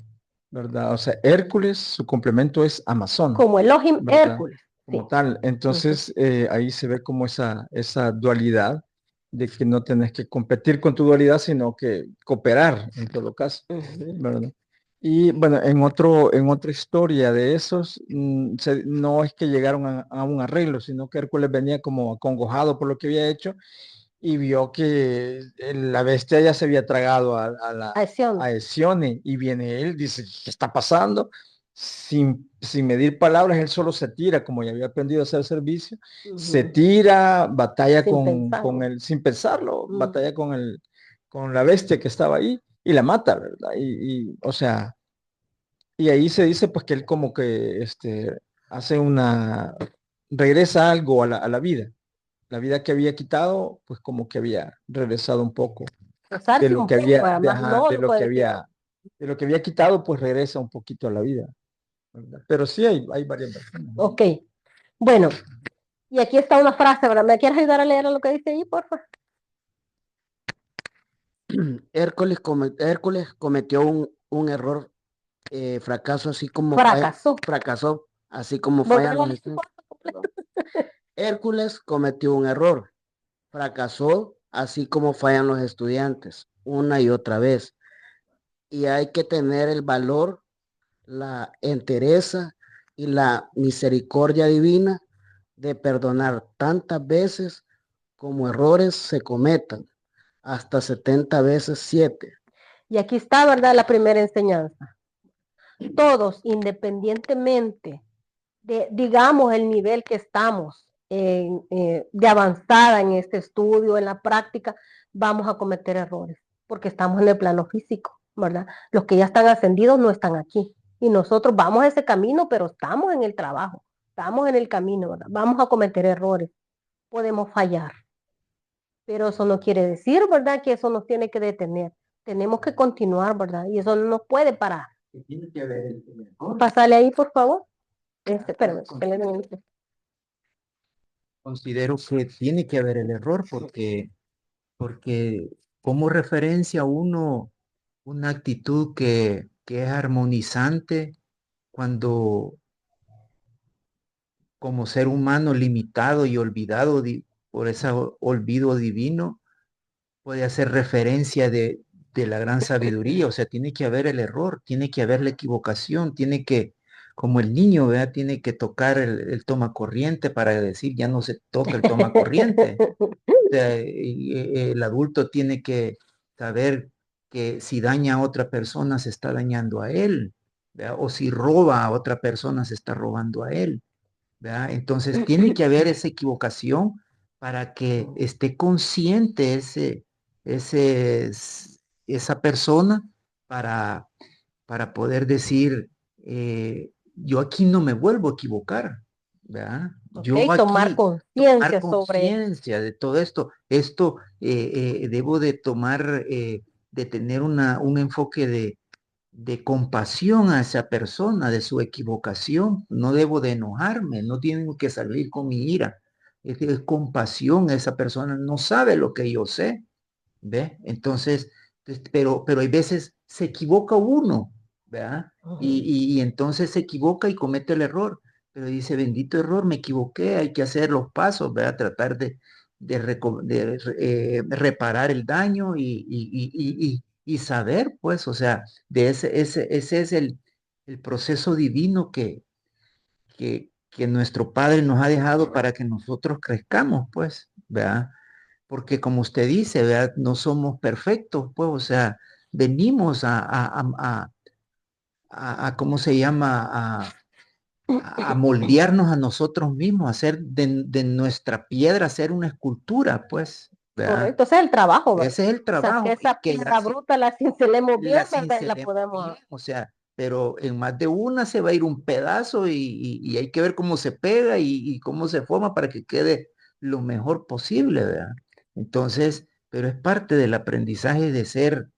¿verdad? O sea, Hércules, su complemento es Amazono, Como Elohim ¿verdad? Hércules. Sí. Como tal. Entonces, ahí se ve como esa dualidad de que no tenés que competir con tu dualidad, sino que cooperar en todo caso, ¿verdad? Y bueno, en otra historia de esos, no es que llegaron a un arreglo, sino que Hércules venía como acongojado por lo que había hecho y vio que la bestia ya se había tragado Acción. a Hesione, y viene él, dice, ¿qué está pasando? Sin medir palabras, él solo se tira, como ya había aprendido a hacer servicio, se tira, batalla Sin con pensarlo. él, sin pensarlo, batalla con la bestia que estaba ahí y la mata, ¿verdad? O sea, y ahí se dice pues que él como que hace regresa algo a la vida. La vida que había quitado, pues como que había regresado un poco de Pasarse lo un que poco, había, además no lo puede decir. de lo que había quitado, pues regresa un poquito a la vida, ¿verdad? Pero sí hay varias versiones. Ok. Bueno, y aquí está una frase, ¿verdad? ¿Me quieres ayudar a leer lo que dice ahí, por favor? Hércules cometió un error, fracaso, así como Fracasó. fracasó, así como fallan Volverlo a los decir, por estudiantes. Hércules cometió un error, fracasó, así como fallan los estudiantes, una y otra vez. Y hay que tener el valor, la entereza y la misericordia divina de perdonar tantas veces como errores se cometan, hasta 70 veces 7. Y aquí está, ¿verdad? La primera enseñanza. Todos, independientemente de, digamos, el nivel que estamos de avanzada en este estudio, en la práctica, vamos a cometer errores, porque estamos en el plano físico, ¿verdad? Los que ya están ascendidos no están aquí. Y nosotros vamos a ese camino, pero estamos en el trabajo, estamos en el camino, ¿verdad? Vamos a cometer errores, podemos fallar, pero eso no quiere decir, ¿verdad? Que eso nos tiene que detener. Tenemos que continuar, ¿verdad? Y eso no nos puede parar. Tiene que ver el error. Pásale ahí, por favor. Espérame, que le den el micrófono. Considero que tiene que haber el error porque como referencia uno una actitud que es armonizante cuando como ser humano limitado y olvidado por ese olvido divino puede hacer referencia de la gran sabiduría, o sea, tiene que haber el error, tiene que haber la equivocación, tiene que, como el niño, ¿verdad? Tiene que tocar el tomacorriente para decir, ya no se toca el tomacorriente. O sea, el adulto tiene que saber que si daña a otra persona se está dañando a él, ¿verdad? O si roba a otra persona se está robando a él, ¿verdad? Entonces tiene que haber esa equivocación para que esté consciente ese, esa persona para, para poder decir, yo aquí no me vuelvo a equivocar, ¿verdad? Ok, Yo tomar aquí tomar conciencia sobre, conciencia de todo esto. Esto debo de tomar, de tener un enfoque de compasión a esa persona, de su equivocación. No debo de enojarme, no tengo que salir con mi ira. Es compasión, esa persona no sabe lo que yo sé, ¿ve? Entonces, pero hay veces se equivoca uno, ¿verdad? ujú, Y entonces se equivoca y comete el error, pero dice, bendito error, me equivoqué, hay que hacer los pasos, ¿verdad? Tratar de reparar el daño y saber, pues, o sea, ese es el proceso divino que nuestro Padre nos ha dejado para que nosotros crezcamos, pues, ¿verdad? Porque como usted dice, ¿verdad? No somos perfectos, pues, o sea, venimos ¿cómo se llama? A moldearnos a nosotros mismos, a hacer de nuestra piedra, hacer una escultura, pues, ¿verdad? correcto, ese es el trabajo, ¿verdad? Ese es el O sea, que trabajo y esa que piedra bruta la cincelemos bien, la ¿verdad? Y la cincelemos podemos, bien, o sea, pero en más de una se va a ir un pedazo y hay que ver cómo se pega y cómo se forma para que quede lo mejor posible, ¿verdad? Entonces, pero es parte del aprendizaje de ser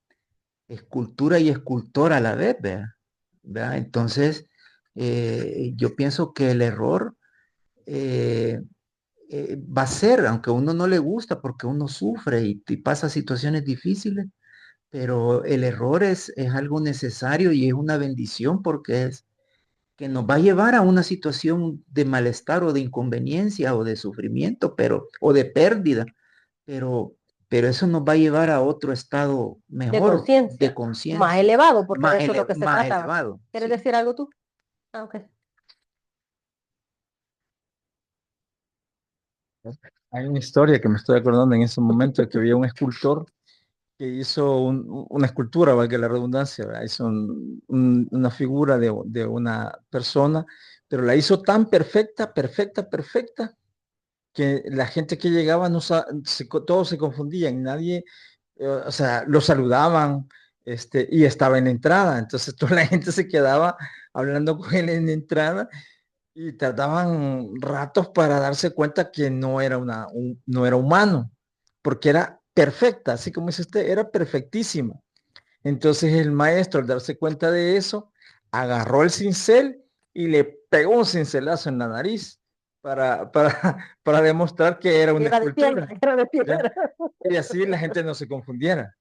escultura y escultor a la vez, ¿verdad? ¿Verdad? Entonces, yo pienso que el error eh, va a ser, aunque a uno no le gusta, porque uno sufre y pasa situaciones difíciles, pero el error es algo necesario y es una bendición porque es que nos va a llevar a una situación de malestar o de inconveniencia o de sufrimiento, o de pérdida, pero, pero eso nos va a llevar a otro estado de mejor de conciencia, más conciencia, elevado, porque de eso es lo que se más trata, ¿verdad? elevado. ¿Quieres Sí. decir algo tú? Ah, ok. Hay una historia que me estoy acordando en ese momento, que había un escultor que hizo una escultura, valga la redundancia, ¿verdad? Hizo una figura de una persona, pero la hizo tan perfecta, perfecta, perfecta, que la gente que llegaba, no, todos se confundían, nadie, o sea, lo saludaban, y estaba en la entrada, entonces toda la gente se quedaba hablando con él en la entrada y tardaban ratos para darse cuenta que no era no era humano, porque era perfecta, así como dice usted, era perfectísima. Entonces el maestro, al darse cuenta de eso, agarró el cincel y le pegó un cincelazo en la nariz para demostrar que era una Era de piedra, escultura, era de ¿ya? piedra. Y así la gente no se confundiera.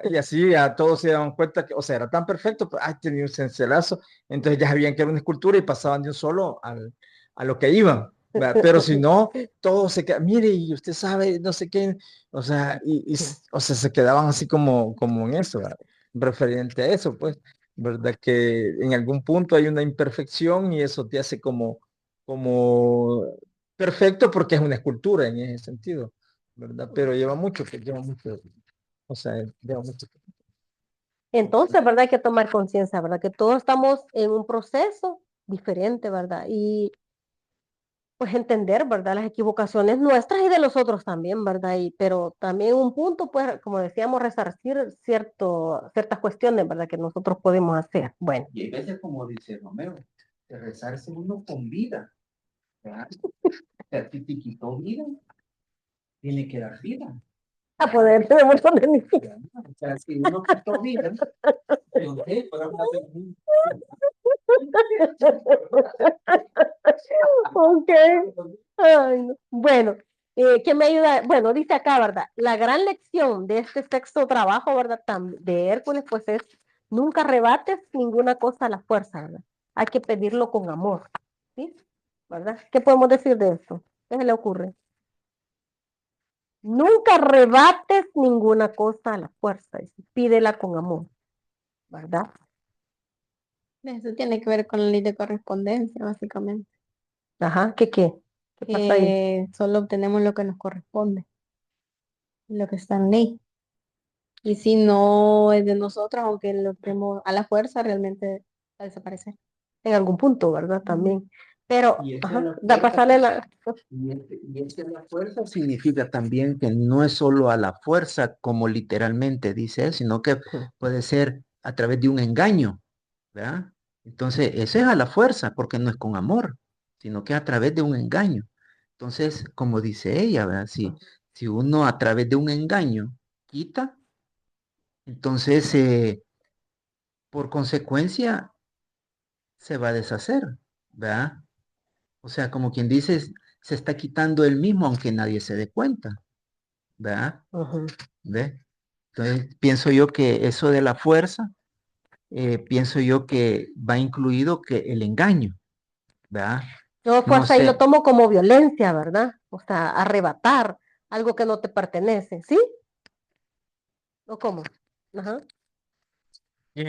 Y así a todos se daban cuenta que, o sea, era tan perfecto, pero tenía un cincelazo, entonces ya sabían que era una escultura y pasaban de un solo a lo que iban. ¿Verdad? Pero si no, todos se quedaban, mire, y usted sabe, no sé qué, o sea, o sea, se quedaban así como en eso, ¿verdad? Referente a eso, pues, ¿verdad? Que en algún punto hay una imperfección y eso te hace como perfecto porque es una escultura en ese sentido, ¿verdad? Pero lleva mucho, o sea, lleva mucho. Entonces, ¿verdad? Hay que tomar conciencia, ¿verdad? Que todos estamos en un proceso diferente, ¿verdad? Y pues entender, ¿verdad? Las equivocaciones nuestras y de los otros también, ¿verdad? Pero también un punto, pues, como decíamos, resarcir ciertas cuestiones, ¿verdad? Que nosotros podemos hacer. Bueno, Y hay veces, como dice Romero, de rezarse uno con vida, ¿verdad? O sea, si te quitó vida, tiene que dar vida. a poder de muchos de mis ¿Verdad? O sea, si uno quitó vida, entonces, para hablar de Ok. Ay, no. Bueno, ¿qué me ayuda? Bueno, dice acá, ¿verdad? La gran lección de este sexto trabajo, ¿verdad? De Hércules, pues es, nunca rebates ninguna cosa a la fuerza, ¿verdad? Hay que pedirlo con amor, ¿sí? ¿Verdad? ¿Qué podemos decir de esto? ¿Qué se le ocurre? Nunca rebates ninguna cosa a la fuerza, dice, pídela con amor, ¿verdad? Eso tiene que ver con la ley de correspondencia, básicamente. Ajá, ¿qué pasa ahí? Que solo obtenemos lo que nos corresponde, lo que está en ley. Y si no es de nosotros, aunque lo tenemos a la fuerza, realmente va a desaparecer. En algún punto, ¿verdad? También. Pero, Y esa es ajá, la da fuerza. pasarle la... Y es que la fuerza significa también que no es solo a la fuerza, como literalmente dice él, sino que puede ser a través de un engaño, ¿verdad? Entonces, eso es a la fuerza, porque no es con amor, sino que a través de un engaño. Entonces, como dice ella, ¿verdad? Si uno a través de un engaño quita, entonces, por consecuencia, se va a deshacer, ¿verdad? O sea, como quien dice, se está quitando él mismo, aunque nadie se dé cuenta, ¿verdad? Ujú. ¿Ve? Entonces, pienso yo que eso de la fuerza, pienso yo que va incluido que el engaño, ¿verdad? Yo No fuerza ahí lo sé, tomo como violencia, ¿verdad? O sea, arrebatar algo que no te pertenece, ¿sí? ¿O cómo? Ajá. Y,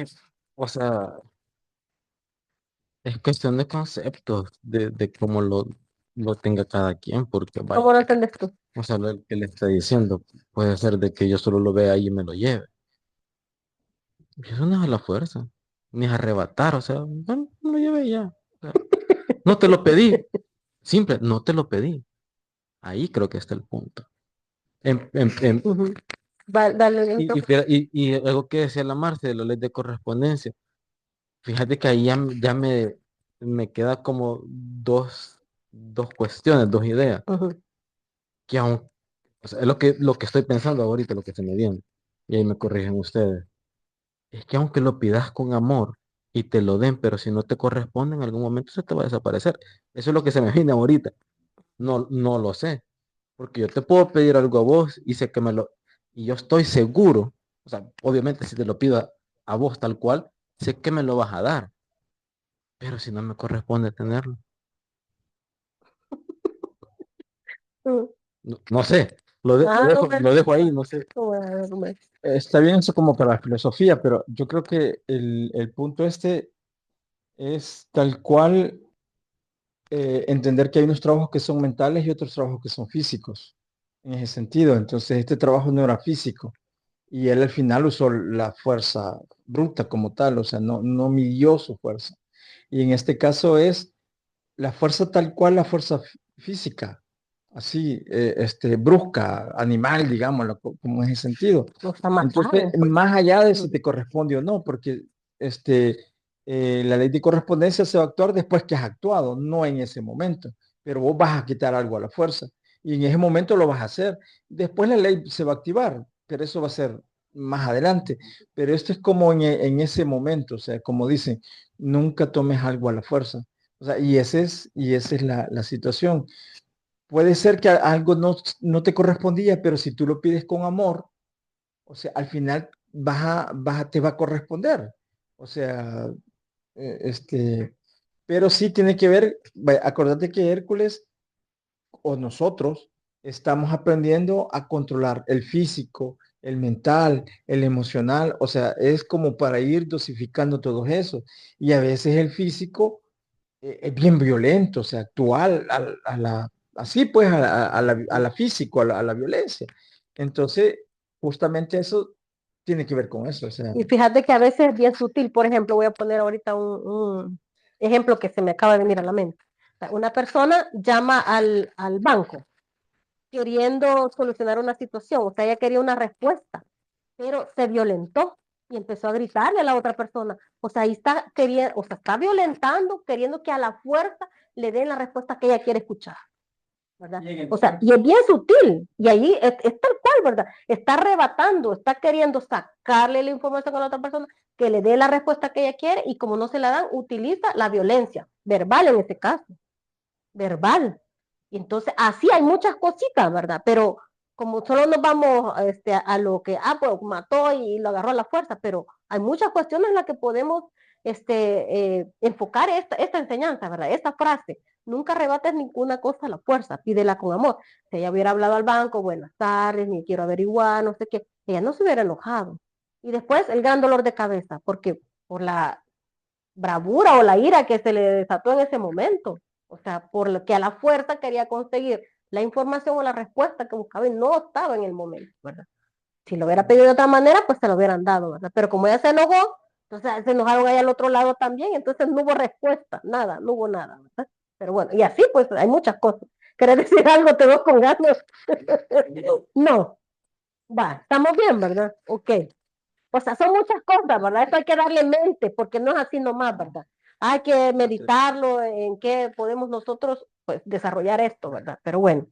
o sea, es cuestión de conceptos, de cómo lo tenga cada quien, porque vaya, ¿Cómo lo entiendes tú? o sea, lo que le está diciendo puede ser de que yo solo lo vea ahí y me lo lleve. Y eso no es a la fuerza, ni es arrebatar, o sea, bueno, me lo llevé ya. O sea, no te lo pedí, simple, no te lo pedí. Ahí creo que está el punto. Ujú. Dale, entonces. Y algo que decía la Marce de la ley de correspondencia. Fíjate que ahí me queda como dos cuestiones, dos ideas, Ujú. que aún, o sea, es lo que estoy pensando ahorita, lo que se me viene, y ahí me corrigen ustedes. Es que aunque lo pidas con amor y te lo den, pero si no te corresponde, en algún momento se te va a desaparecer. Eso es lo que se me viene ahorita. No, no lo sé, porque yo te puedo pedir algo a vos y sé que y yo estoy seguro, o sea, obviamente si te lo pido a vos tal cual, sé que me lo vas a dar, pero si no me corresponde tenerlo. Ujú. No, no sé, Ah, no me... lo dejo ahí, no sé. no me- Está bien eso como para la filosofía, pero yo creo que el punto este es tal cual entender que hay unos trabajos que son mentales y otros trabajos que son físicos, en ese sentido. Entonces, este trabajo no era físico y él al final usó la fuerza bruta como tal, o sea, no midió su fuerza. Y en este caso es la fuerza tal cual, la fuerza física, así, brusca, animal, digámoslo, como en ese sentido. Lo está Entonces, matando, pues. más allá de si Ujú. te corresponde o no, porque este, la ley de correspondencia se va a actuar después que has actuado, no en ese momento, pero vos vas a quitar algo a la fuerza y en ese momento lo vas a hacer. Después la ley se va a activar, pero eso va a ser más adelante. Pero esto es como en ese momento, o sea, como dicen, nunca tomes algo a la fuerza. O sea, y esa es la situación. Puede ser que algo no te correspondía, pero si tú lo pides con amor, o sea, al final te va a corresponder. O sea, pero sí tiene que ver, acordate que Hércules o nosotros estamos aprendiendo a controlar el físico, el mental, el emocional, o sea, es como para ir dosificando todo eso. Y a veces el físico es bien violento, o sea, actual así pues a la físico, a la violencia. Entonces, justamente eso tiene que ver con eso, o sea, Y fíjate que a veces es bien sutil. Por ejemplo, voy a poner ahorita un ejemplo que se me acaba de venir a la mente. O sea, una persona llama al banco queriendo solucionar una situación, o sea, ella quería una respuesta, pero se violentó y empezó a gritarle a la otra persona. O sea, ahí está queriendo, o sea, está violentando, queriendo que a la fuerza le den la respuesta que ella quiere escuchar, ¿verdad? O sea, y es bien sutil, y ahí es tal cual, ¿verdad? Está arrebatando, está queriendo sacarle la información a la otra persona, que le dé la respuesta que ella quiere, y como no se la dan, utiliza la violencia, verbal en este caso, verbal. Y entonces, así hay muchas cositas, ¿verdad? Pero como solo nos vamos a lo que, pues mató y lo agarró a la fuerza, pero hay muchas cuestiones en las que podemos enfocar esta enseñanza, ¿verdad? Esta frase, Nunca arrebates ninguna cosa a la fuerza, pídela con amor. Si ella hubiera hablado al banco, buenas tardes, ni quiero averiguar, no sé qué, ella no se hubiera enojado. Y después el gran dolor de cabeza, porque por la bravura o la ira que se le desató en ese momento. O sea, por lo que a la fuerza quería conseguir la información o la respuesta que buscaba y no estaba en el momento, ¿verdad? Si lo hubiera pedido de otra manera, pues se lo hubieran dado, ¿verdad? Pero como ella se enojó, entonces se enojaron ahí al otro lado también, entonces no hubo respuesta, nada, no hubo nada, ¿verdad? Pero bueno, y así pues hay muchas cosas. ¿Querés decir algo? Te veo con ganas. No, va, estamos bien, ¿verdad? Ok. O sea, son muchas cosas, ¿verdad? Eso hay que darle mente, porque no es así nomás, ¿verdad? Hay que meditarlo en qué podemos nosotros, pues, desarrollar esto, ¿verdad? Pero bueno,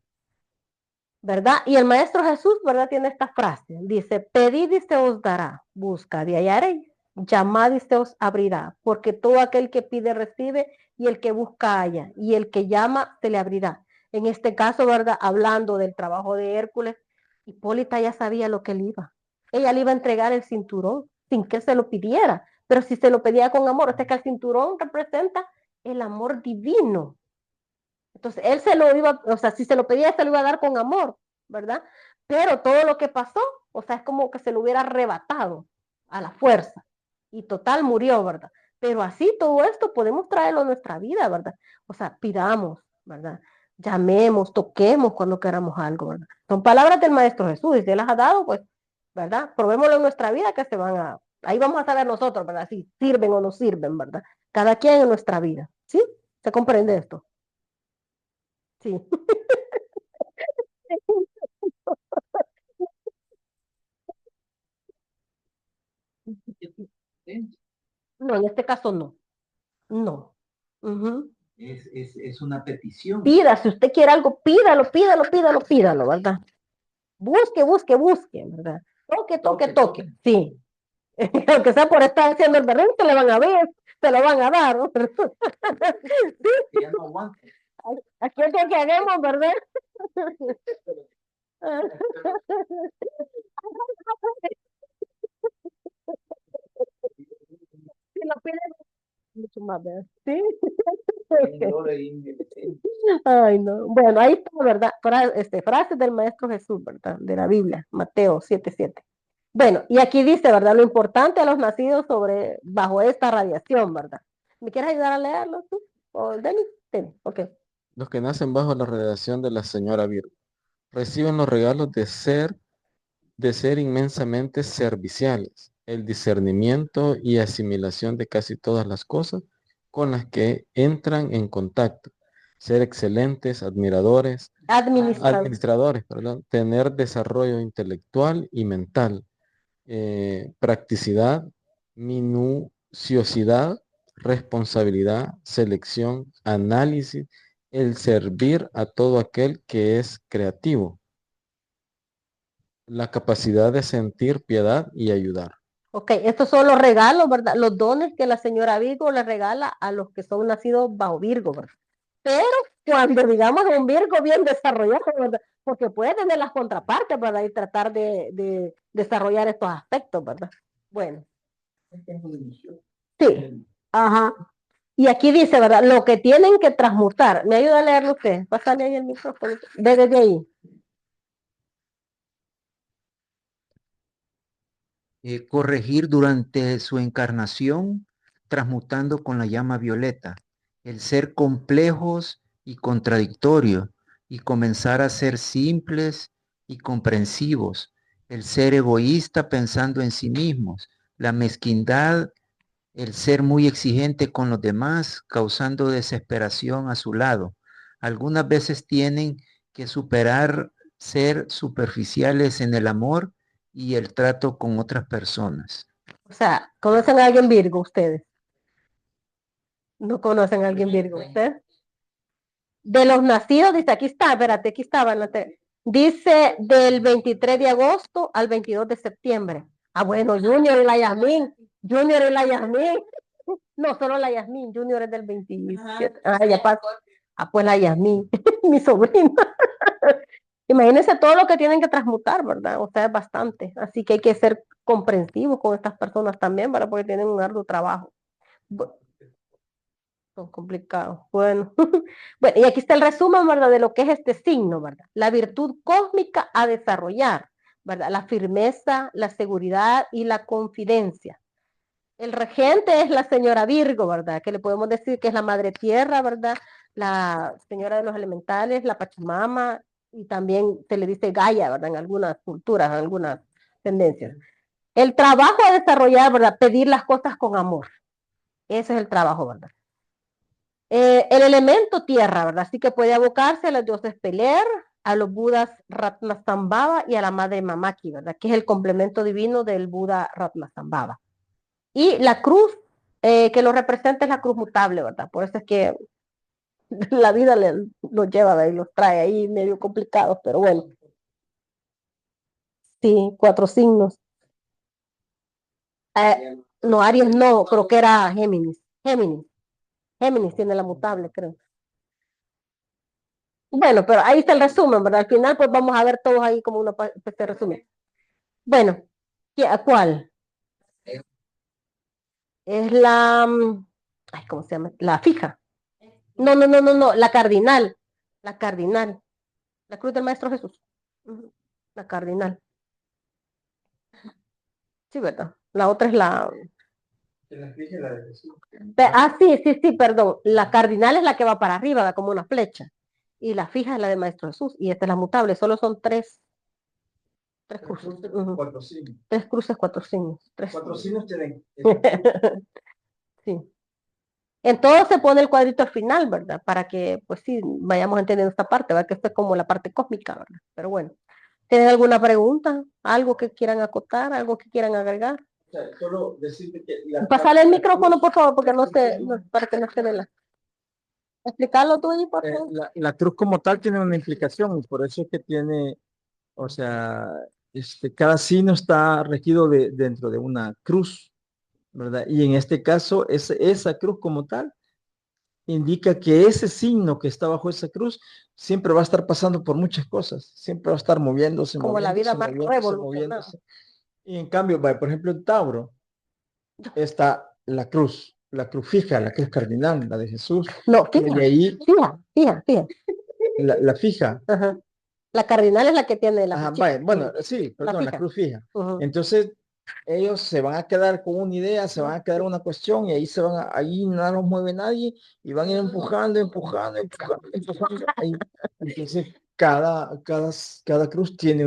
¿verdad? Y el Maestro Jesús, ¿verdad? Tiene esta frase, dice, pedid y se os dará, buscad y hallaréis, llamad y se os abrirá, porque todo aquel que pide recibe, y el que busca halla, y el que llama se le abrirá. En este caso, ¿verdad? Hablando del trabajo de Hércules, Hipólita ya sabía lo que él iba. Ella le iba a entregar el cinturón sin que se lo pidiera, pero si se lo pedía con amor, o sea que el cinturón representa el amor divino. Entonces, él se lo iba, o sea, si se lo pedía, se lo iba a dar con amor, ¿verdad? Pero todo lo que pasó, o sea, es como que se lo hubiera arrebatado a la fuerza. Y total murió, ¿verdad? Pero así todo esto podemos traerlo a nuestra vida, ¿verdad? O sea, pidamos, ¿verdad? Llamemos, toquemos cuando queramos algo, ¿verdad? Son palabras del Maestro Jesús, y si Él las ha dado, pues, ¿verdad? Probémoslo en nuestra vida que se van a, ahí vamos a saber nosotros, ¿verdad? Si sirven o no sirven, ¿verdad? Cada quien en nuestra vida, ¿sí? ¿Se comprende esto? Sí. No, en este caso no. No. Ujú. Es una petición. Pida, si usted quiere algo, pídalo, pídalo, pídalo, pídalo, ¿verdad? Busque, busque, busque, ¿verdad? Toque, toque, toque. Sí. Aunque sea por estar haciendo el berrinche, se le van a ver, se lo van a dar, ¿no? Ya no aguanta. Aquí es que hagamos, ¿verdad? Si lo piden, mucho más, ¿verdad? Sí. Ay, no. Bueno, ahí está, ¿verdad? Frases del Maestro Jesús, ¿verdad? De la Biblia, Mateo 7:7. Bueno, y aquí dice, ¿verdad? Lo importante a los nacidos bajo esta radiación, ¿verdad? ¿Me quieres ayudar a leerlo tú? ¿O Denis? Denis, ok. Los que nacen bajo la radiación de la señora Virgo reciben los regalos de ser inmensamente serviciales, el discernimiento y asimilación de casi todas las cosas con las que entran en contacto, ser excelentes administradores, perdón, tener desarrollo intelectual y mental, practicidad, minuciosidad, responsabilidad, selección, análisis, el servir a todo aquel que es creativo, la capacidad de sentir piedad y ayudar. Ok, estos son los regalos, ¿verdad? Los dones que la señora Virgo le regala a los que son nacidos bajo Virgo, ¿verdad? Pero cuando digamos un Virgo bien desarrollado, ¿verdad? Porque puede tener las contrapartes, ¿verdad? Y tratar de desarrollar estos aspectos, ¿verdad? Bueno, sí, ajá. Y aquí dice, ¿verdad? Lo que tienen que transmutar. ¿Me ayuda a leerlo usted? Pásale ahí el micrófono. Desde ahí. Corregir durante su encarnación, transmutando con la llama violeta, el ser complejos y contradictorios, y comenzar a ser simples y comprensivos, el ser egoísta pensando en sí mismos, la mezquindad, el ser muy exigente con los demás, causando desesperación a su lado. Algunas veces tienen que superar ser superficiales en el amor y el trato con otras personas. O sea, ¿conocen a alguien Virgo ustedes? ¿No conocen a alguien Virgo ustedes? De los nacidos, dice, aquí está, espérate, aquí estaba. Dice del 23 de agosto al 22 de septiembre. Ah, bueno, Junior y la Yasmín. Junior y la Yasmín. No, solo la Yasmín. Junior es del 27. Ah, ya pasó. Ah, pues la Yasmín, mi sobrina. Imagínense todo lo que tienen que transmutar, ¿verdad? O sea, es bastante. Así que hay que ser comprensivos con estas personas también, ¿verdad? Porque tienen un arduo trabajo. Son complicados. Bueno. Bueno, y aquí está el resumen, ¿verdad? De lo que es este signo, ¿verdad? La virtud cósmica a desarrollar, ¿verdad? La firmeza, la seguridad y la confidencia. El regente es la señora Virgo, ¿verdad? Que le podemos decir que es la madre tierra, ¿verdad? La señora de los elementales, la Pachamama, y también se le dice Gaia, ¿verdad? En algunas culturas, en algunas tendencias. El trabajo a desarrollar, ¿verdad? Pedir las cosas con amor. Ese es el trabajo, ¿verdad? El elemento tierra, ¿verdad? Así que puede abocarse a los dioses Peler, a los budas Ratnasambhava y a la madre Mamaki, ¿verdad? Que es el complemento divino del Buda Ratnasambhava. Y la cruz que lo representa es la cruz mutable, ¿verdad? Por eso es que la vida los lleva, ¿verdad? Y los trae ahí medio complicados, pero bueno. Sí, 4 signos. No, Aries no, creo que era Géminis. Géminis tiene la mutable, creo. Bueno, pero ahí está el resumen, ¿verdad? Al final, pues vamos a ver todos ahí como una especie de resumen. Bueno, ¿cuál? Es la, ay, ¿cómo se llama? La fija. No, la cardinal. La cardinal. La cruz del Maestro Jesús. La cardinal. Sí, ¿verdad? La otra es la... Sí, perdón. La cardinal es la que va para arriba, da como una flecha. Y la fija es la del Maestro Jesús. Y esta es la mutable. Solo son tres cruces. Cuatro signos. 3 cruces, 4 signos. 4 signos tienen. Sí. En todo se pone el cuadrito al final, ¿verdad? Para que, pues sí, vayamos entendiendo esta parte, ¿verdad? Que esto es como la parte cósmica, ¿verdad? Pero bueno. ¿Tienen alguna pregunta? ¿Algo que quieran acotar? ¿Algo que quieran agregar? O sea, solo decirte que Pásale el micrófono, por favor, porque no sé, para que no se vea. Explicarlo tú, y por favor. la cruz como tal tiene una implicación y por eso es que tiene, o sea, cada signo está regido dentro de una cruz, ¿verdad? Y en este caso, esa cruz como tal indica que ese signo que está bajo esa cruz siempre va a estar pasando por muchas cosas, siempre va a estar moviéndose, Como la vida más revolucionada. moviéndose. Y en cambio, por ejemplo, en Tauro está la cruz fija, la cruz cardinal, la de Jesús. No, Y de ahí fija. la fija. Ajá. La cardinal es la que tiene la Ajá, fichita. bueno, sí, perdón, la fija. cruz fija. Ujú. Entonces, ellos se van a quedar con una idea, se van a quedar una cuestión y ahí ahí no los mueve nadie y van a ir empujando. Entonces, cada cruz tiene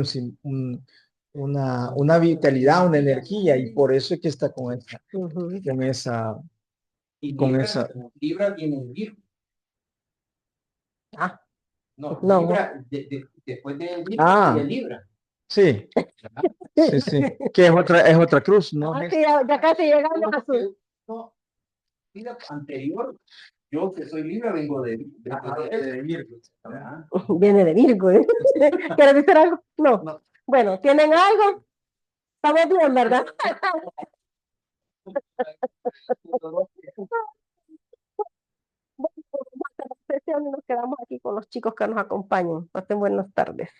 una vitalidad, una energía y por eso es que está con esa, Ujú. con esa. Libra tiene un Virgo. Ah, No, No. Libra, después de Virgo Ah. sigue Libra. Sí, sí, que es otra cruz, ¿no? sí, ya casi llegamos a su... No, vida anterior, yo que soy Libra vengo de Virgo. ¿Verdad? Viene de Virgo, ¿eh? ¿Quieres decir algo? No. No. Bueno, ¿tienen algo? Estamos bien, ¿verdad? Bueno, nos quedamos aquí con los chicos que nos acompañan. Pasen buenas tardes.